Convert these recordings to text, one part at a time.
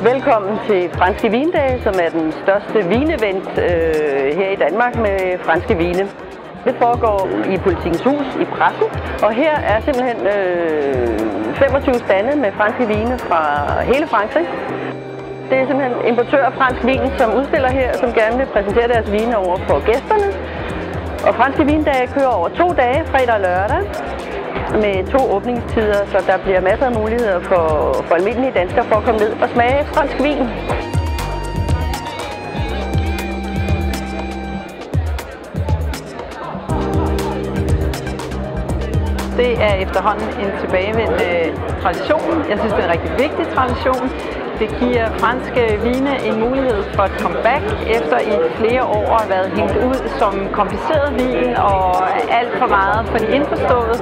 Velkommen til Franske Vindage, som er den største vinevent her i Danmark med franske vine. Det foregår i Politikens Hus i Pressen, og her er simpelthen 25 stande med franske vine fra hele Frankrig. Det er simpelthen importører af fransk vin, som udstiller her, som gerne vil præsentere deres vine over for gæsterne. Og Franske Vindage kører over 2 dage, fredag og lørdag, med 2 åbningstider, så der bliver masser af muligheder for almindelige danskere for at komme ned og smage fransk vin. Det er efterhånden en tilbagevendende tradition. Jeg synes, det er en rigtig vigtig tradition. Det giver franske vine en mulighed for et comeback, efter i flere år har været hængt ud som kompliceret vin og alt for meget for de indforståede.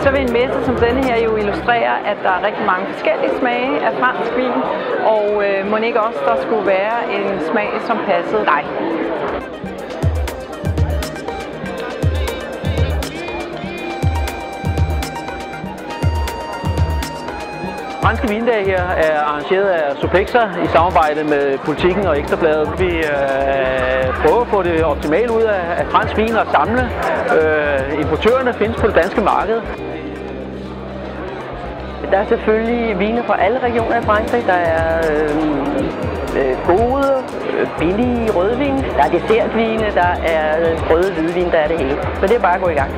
Så vil en messe som denne her jo illustrere, at der er rigtig mange forskellige smage af fransk vin, og må ikke også der skulle være en smag, som passede dig. Franske Vindage her er arrangeret af Sopexer i samarbejde med Politiken og Ekstra Bladet. Vi prøver at få det optimale ud af fransk vin og samle. Importørerne findes på det danske marked. Der er selvfølgelig vine fra alle regioner i Frankrig. Der er gode, billige rødvin, der er dessertvine, der er røde hvidvin, der er det hele. Så det er bare at gå i gang.